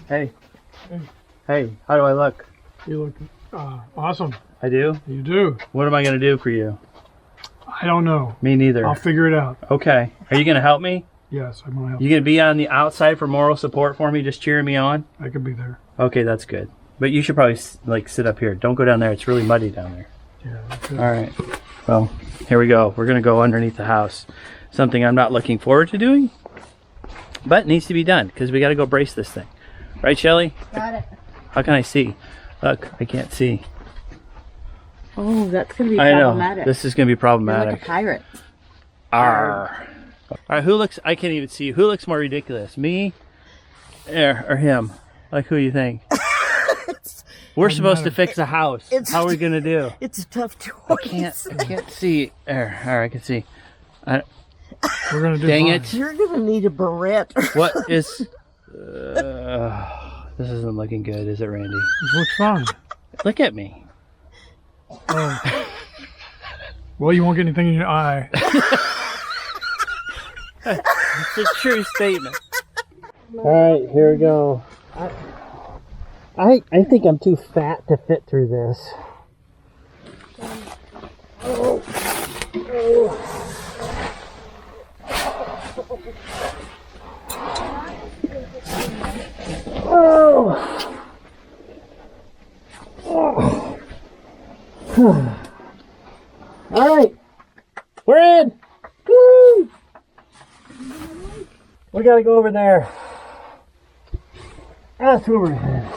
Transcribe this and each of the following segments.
Hey. Hey, how do I look? You look awesome. I do? You do. What am I going to do for you? I don't know. Me neither. I'll figure it out. Okay. Are you going to help me? Yes, I'm going to help. You going to be on the outside for moral support for me, just cheering me on? I could be there. Okay, that's good. But you should probably like sit up here. Don't go down there. It's really muddy down there. Yeah. All right. Well, here we go. We're going to go underneath the house. Something I'm not looking forward to doing, but needs to be done because we got to go brace this thing. Right, Shelly? Got it. How can I see? Look, I can't see. Oh, that's going to be I problematic. know. This is going to be You're problematic. like a pirate. Arr. All right, who looks, I can't even see. Who looks more ridiculous? Me or him? Like, who you think? We're supposed to fix a house. How are we going to do? It's a tough choice. I can't see. There, all right, I can see. We're going to do Dang fine. it. You're going to need a barrette. What is... this isn't looking good, is it, Randy? This looks fine. Look at me. Oh. Well, you won't get anything in your eye. It's a true statement. All right, here we go. I think I'm too fat to fit through this. All right, we're in. Woo! We gotta go over there. That's where we're headed.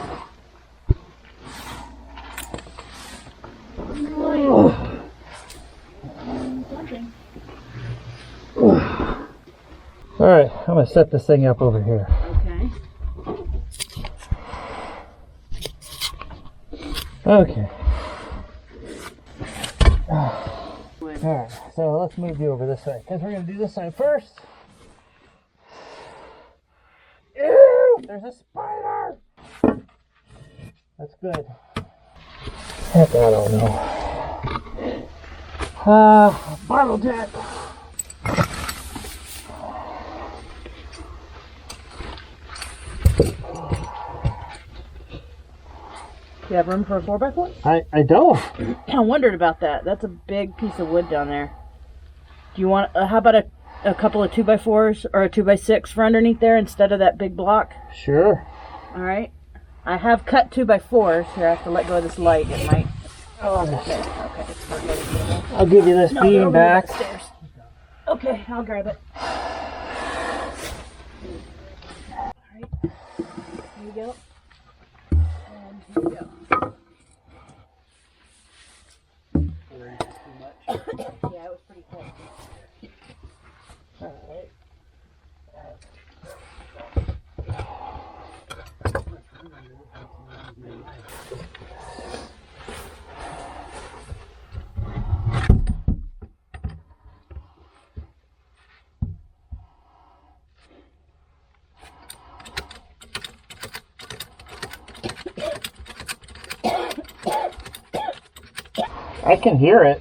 All right, I'm gonna set this thing up over here. Okay. Okay. Alright, so let's move you over this way, because we're going to do this side first. Ew! There's a spider! That's good. Heck, I don't know. Bottle jet! Do you have room for a 4x4? I don't. I wondered about that. That's a big piece of wood down there. Do you want, how about a couple of 2x4s or a 2x6 for underneath there instead of that big block? Sure. All right. I have cut 2x4s. Here, I have to let go of this light. It might. Oh, There. Okay. It's perfect. I'll give you this beam back. Upstairs. Okay, I'll grab it. All right. Here we go. And here we go. Yeah, it was pretty thick. Alright. I can hear it.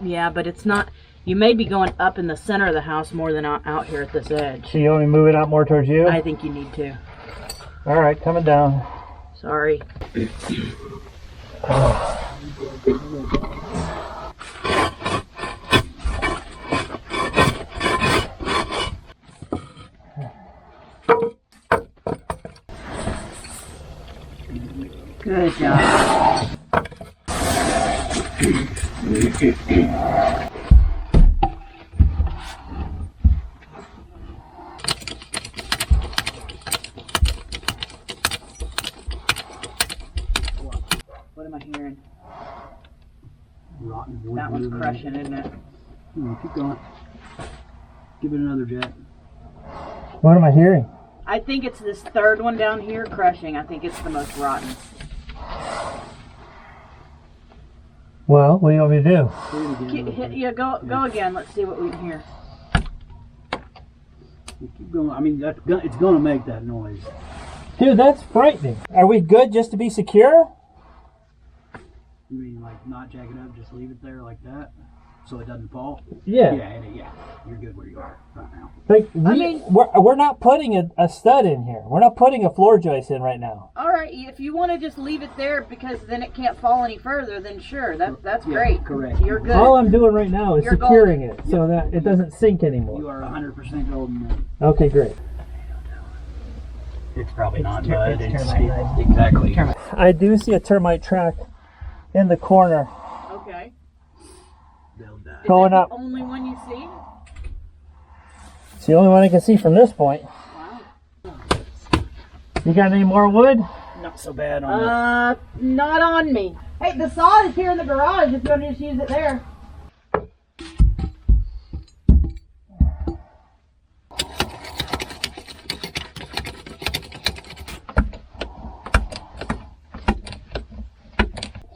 Yeah, but it's not. You may be going up in the center of the house more than out here at this edge. So you want me to move it out more towards you? I think you need to. All right, coming down. Sorry. Good job. What am I hearing? Rotten wood. That one's crushing, isn't it? Keep going. Give it another jet. What am I hearing? I think it's this third one down here crushing. I think it's the most rotten. Well, what do you want me to do? Yeah, go again. Let's see what we can hear. Keep going. I mean, it's going to make that noise. Dude, that's frightening. Are we good just to be secure? You mean like not jack it up, just leave it there like that? so it doesn't fall. Yeah. Yeah. You're good where you are right now. Like we're not putting a stud in here. We're not putting a floor joist in right now. All right, if you want to just leave it there because then it can't fall any further, then sure, that's great. Correct. You're good. All I'm doing right now is You're securing it so that it doesn't sink anymore. You are 100% golden. Okay, great. It's probably not mud. termite. Exactly. I do see a termite track in the corner Okay. They'll die. going Is that up. the only one you see? It's the only one I can see from this point. Wow. You got any more wood? Not so bad on Not on me. Hey, the saw is here in the garage if you want to just use it there.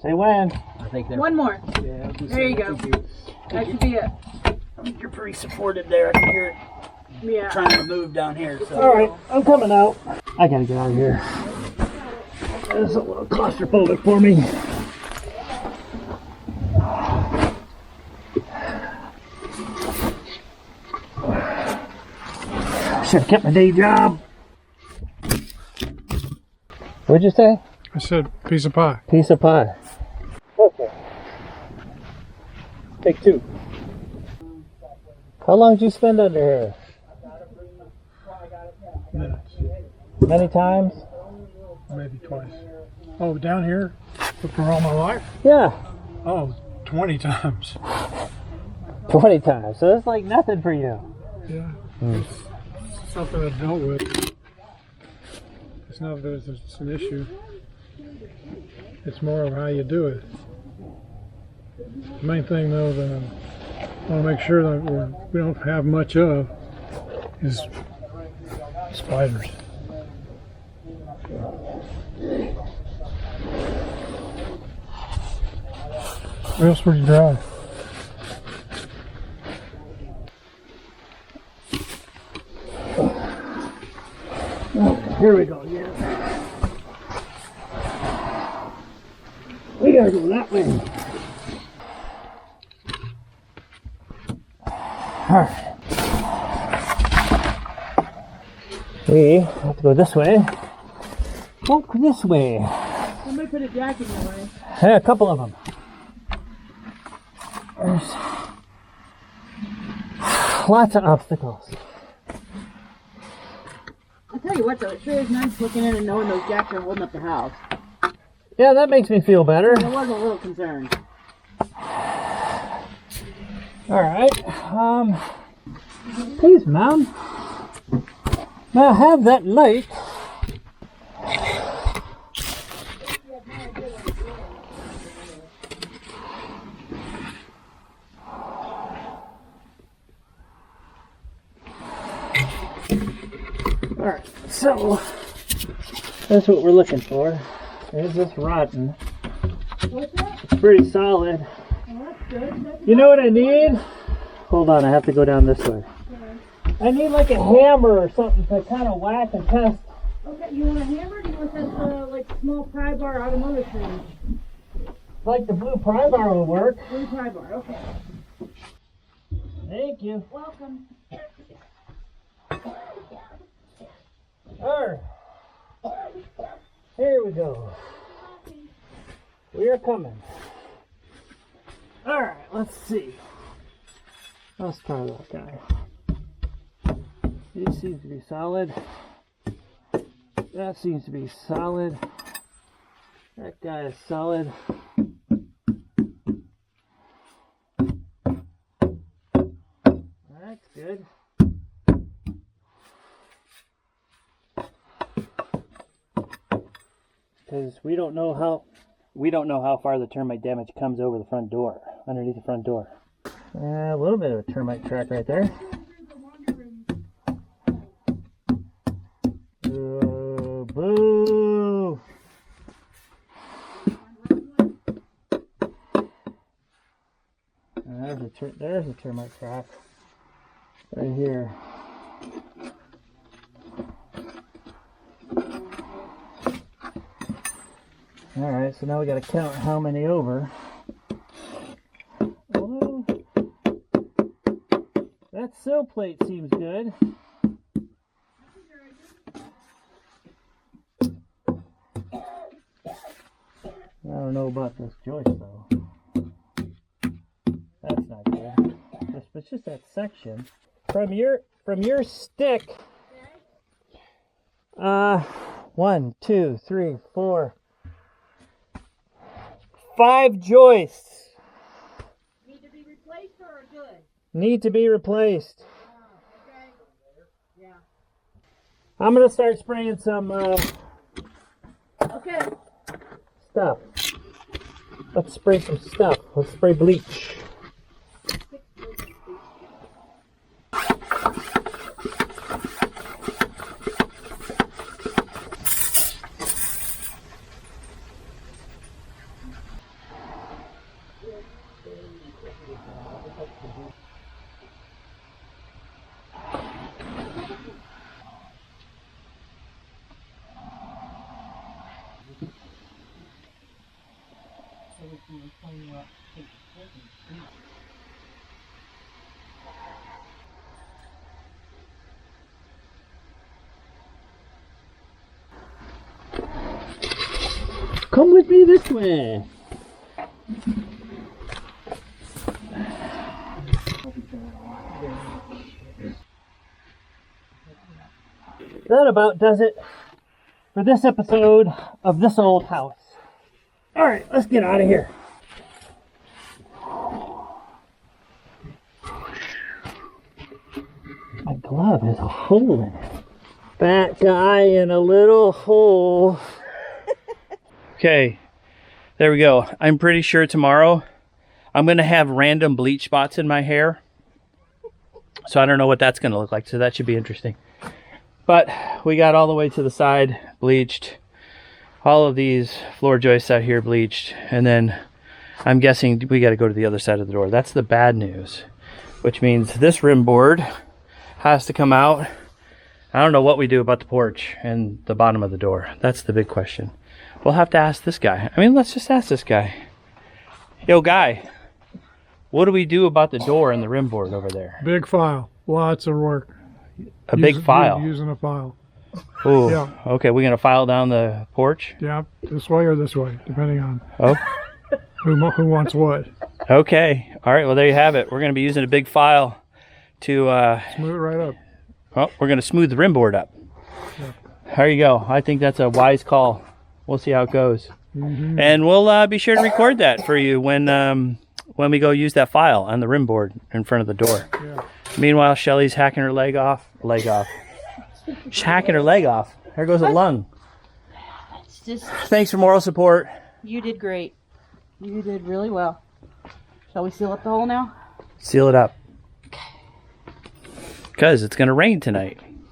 Say when. I think One more. Yeah, There you go. That should be it. I think you're pretty supported there. I can hear it Yeah. trying to move down here. So. All right, I'm coming out. I gotta get out of here. This is a little claustrophobic for me. Should have kept my day job. What'd you say? I said piece of pie. Piece of pie. Okay. Take two. How long did you spend under here? Minutes. Many times? Maybe twice. Oh, down here? For all my life? Yeah, Oh, 20 times. 20 times. So that's like nothing for you. Yeah. It's something I dealt with. It's not that it's an issue. It's more of how you do it. The main thing, though, that I want to make sure that we don't have much of is spiders. What else would you dry? Here we go, yeah. We gotta go that way. Alright. We have to go this way. Walk this way. Somebody put a jack in your way. Yeah, a couple of them. There's lots of obstacles. I'll tell you what though, it sure is nice looking in and knowing those jacks are holding up the house. Yeah, that makes me feel better. I was a little concerned. Alright, please, ma'am. May I have that light? Alright, so that's what we're looking for. Is this rotten? What's that? It's pretty solid. Oh, that's good. You know what I need? Hold on, I have to go down this way. I need like a hammer or something to kind of whack and test. Okay, you want a hammer or do you want that like small pry bar automotive thing? Like the blue pry bar will work. Blue pry bar, okay. Thank you. Welcome. Alright. Here we go. We are coming. Alright, let's see. Let's try that guy. He seems to be solid. That seems to be solid. That guy is solid. That's good. Because we don't know how far the termite damage comes over the front door, underneath the front door. A little bit of a termite track right there. Boo! There's a termite track right here. Alright, so now we gotta count how many over. Although, sill plate seems good. I don't know about this joist though. That's not good. It's just that section. From your stick. 1, 2, 3, 4, 5 joists. Need to be replaced or are good? Need to be replaced. Oh, okay. Yeah. I'm gonna start spraying some Okay. stuff. Let's spray some stuff. Let's spray bleach. Come with me this way. That about does it for this episode of This Old House. All right, let's get out of here. My glove has a hole in it. Fat guy in a little hole. Okay, there we go. I'm pretty sure tomorrow I'm going to have random bleach spots in my hair. So I don't know what that's going to look like, so that should be interesting. But we got all the way to the side bleached. All of these floor joists out here bleached. And then I'm guessing we got to go to the other side of the door. That's the bad news, which means this rim board has to come out. I don't know what we do about the porch and the bottom of the door. That's the big question. We'll have to ask this guy. I mean, let's just ask this guy. Yo, guy, what do we do about the door and the rim board over there? Big file. Lots of work. Big file? Using a file. Ooh, Yeah. okay, we're going to file down the porch? Yeah, this way or this way, depending on Oh, who wants what. okay. All right, well, there you have it. We're going to be using a big file to, Smooth it right up. well, we're going to smooth the rim board up. Yeah. There you go. I think that's a wise call. We'll see how it goes. Mm-hmm. And we'll be sure to record that for you when we go use that file on the rim board in front of the door. Yeah. Meanwhile, Shelly's hacking her leg off. She's hacking her leg off. There goes a lung. It's just, Thanks for moral support. you did great. You did really well. Shall we seal up the hole now? Seal it up. Because it's going to rain tonight.